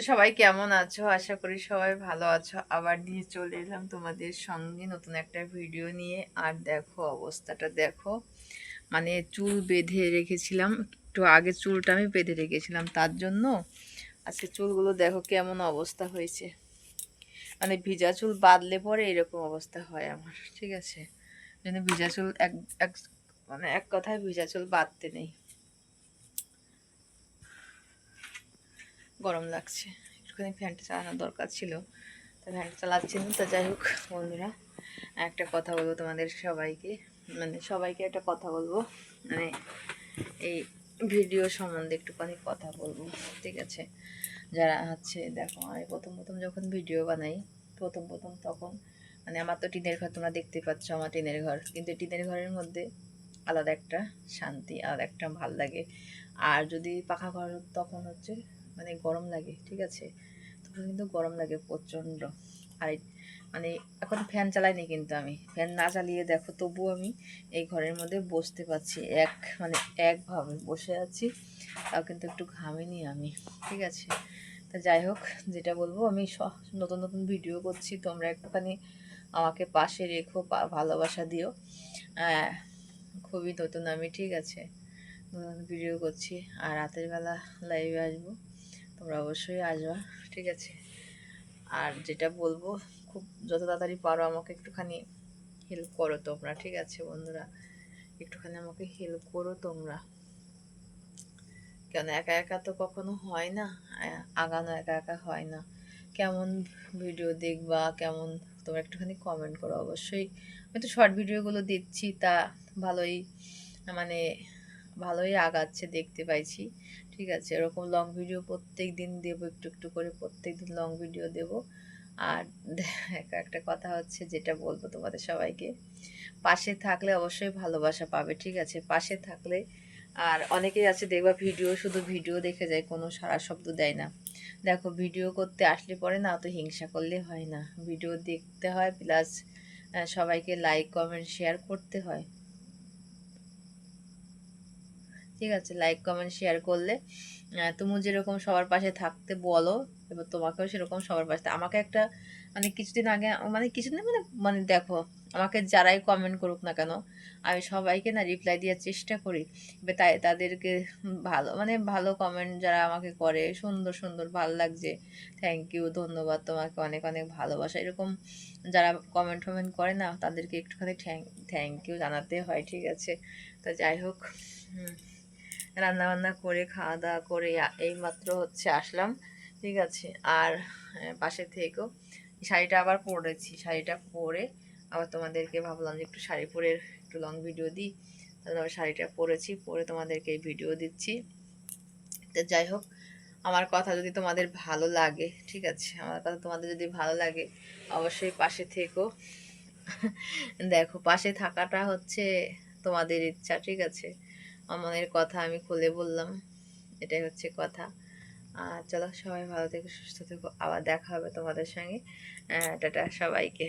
তো সবাই কেমন আছো? আশা করি সবাই ভালো আছো। আবার নিয়ে চলে এলাম তোমাদের সঙ্গে নতুন একটা ভিডিও নিয়ে। আর দেখো অবস্থাটা দেখো, মানে চুল বেঁধে রেখেছিলাম, একটু আগে চুলটা আমি বেঁধে রেখেছিলাম, তার জন্য আজকে চুলগুলো দেখো কেমন অবস্থা হয়েছে। মানে ভিজা চুল বাঁধলে পরে এরকম অবস্থা হয় আমার, ঠিক আছে? যেন ভিজা চুল এক এক মানে এক কথায় ভিজা চুল বাঁধতে নেই। গরম লাগছে, একটুখানি ফ্যানটা চালানোর দরকার ছিল, তো ফ্যানটা চালাচ্ছি না। তো যাই হোক বন্ধুরা, একটা কথা বলবো তোমাদের সবাইকে, মানে সবাইকে একটা কথা বলবো, মানে এই ভিডিও সম্বন্ধে একটুখানি কথা বলবো, ঠিক আছে? যারা হচ্ছে দেখো, আমি প্রথম প্রথম যখন ভিডিও বানাই, প্রথম প্রথম তখন মানে আমার তো টিনের ঘর, তোমরা দেখতে পাচ্ছ আমার টিনের ঘর, কিন্তু টিনের ঘরের মধ্যে আলাদা একটা শান্তি, আলাদা একটা ভাল লাগে। আর যদি পাখা ঘর তখন হচ্ছে মানে গরম লাগে, ঠিক আছে? তখন কিন্তু গরম লাগে প্রচণ্ড। আর মানে এখন ফ্যান চালাইনি, কিন্তু আমি ফ্যান না চালিয়ে দেখো তবুও আমি এই ঘরের মধ্যে বসতে পারছি, মানে একভাবে বসে আছি, তাও কিন্তু একটু ঘামিনি আমি, ঠিক আছে? তা যাই হোক, যেটা বলবো, আমি নতুন নতুন ভিডিও করছি, তোমরা একটুখানি আমাকে পাশে রেখো, ভালোবাসা দিও। খুবই নতুন আমি, ঠিক আছে? নতুন ভিডিও করছি, আর রাতের বেলা লাইভে আসবো, তোমরা অবশ্যই আসবা, ঠিক আছে? আর যেটা বলবো, খুব যত তাড়াতাড়ি পারো আমাকে একটুখানি হেল্প করো তোমরা, ঠিক আছে বন্ধুরা? একটুখানি আমাকে হেল্প করো তোমরা, কেন একা একা তো কখনো হয় না, আগানো একা একা হয় না। কেমন ভিডিও দেখবা, কেমন, তোমরা একটুখানি কমেন্ট করো অবশ্যই। আমি তো শর্ট ভিডিওগুলো দিচ্ছি, তা ভালোই, মানে ভালোই আগাচ্ছে দেখতে পাইছি, ঠিক আছে? এরকম লং ভিডিও প্রত্যেক দিন দেবো, একটু একটু করে প্রত্যেক দিন লং ভিডিও দেবো। আর একটা কথা হচ্ছে, যেটা বলবো তোমাদের সবাইকে, পাশে থাকলে অবশ্যই ভালোবাসা পাবে, ঠিক আছে? পাশে থাকলে। আর অনেকেই আছে দেখবা ভিডিও, শুধু ভিডিও দেখে যায়, কোনো সারা শব্দ দেয় না। দেখো ভিডিও করতে আসলে পরে না, অত হিংসা করলে হয় না, ভিডিও দেখতে হয়, প্লাস সবাইকে লাইক কমেন্ট শেয়ার করতে হয়, ঠিক আছে? লাইক কমেন্ট শেয়ার করলে তুমি যেরকম সবার পাশে থাকতে বলো, এবার তোমাকেও সেরকম সবার পাশে আমাকে একটা, মানে কিছুদিন আগে, মানে কিছুদিন মানে মানে দেখো, আমাকে যারাই কমেন্ট করুক না কেন, আমি সবাইকে না রিপ্লাই দেওয়ার চেষ্টা করি। এবার তাই তাদেরকে ভালো, মানে ভালো কমেন্ট যারা আমাকে করে, সুন্দর সুন্দর, ভালো লাগছে, থ্যাংক ইউ, ধন্যবাদ তোমাকে, অনেক অনেক ভালোবাসা, এরকম যারা কমেন্ট টমেন্ট করে না, তাদেরকে একটুখানি থ্যাংক ইউ জানাতে হয়, ঠিক আছে? তো যাই হোক, রান্না বান্না করে খাওয়া দাওয়া করে এইমাত্র হচ্ছে আসলাম, ঠিক আছে? আর পাশে থেকেও শাড়িটা আবার পরেছি, শাড়িটা পরে আবার তোমাদেরকে ভাবলাম যে একটু শাড়ি পরে একটু লং ভিডিও দিই, তাহলে আবার শাড়িটা পরেছি, পরে তোমাদেরকে এই ভিডিও দিচ্ছি। তো যাই হোক, আমার কথা যদি তোমাদের ভালো লাগে, ঠিক আছে, আমার কথা তোমাদের যদি ভালো লাগে, অবশ্যই পাশে থেকো। দেখো পাশে থাকাটা হচ্ছে তোমাদের ইচ্ছা, ঠিক আছে? আমার মনের কথা আমি খুলে বললাম, এটাই হচ্ছে কথা। চলো সবাই ভালো থেকো, সুস্থ থেকো, আবার দেখা হবে তোমাদের সঙ্গে। টাটা সবাইকে।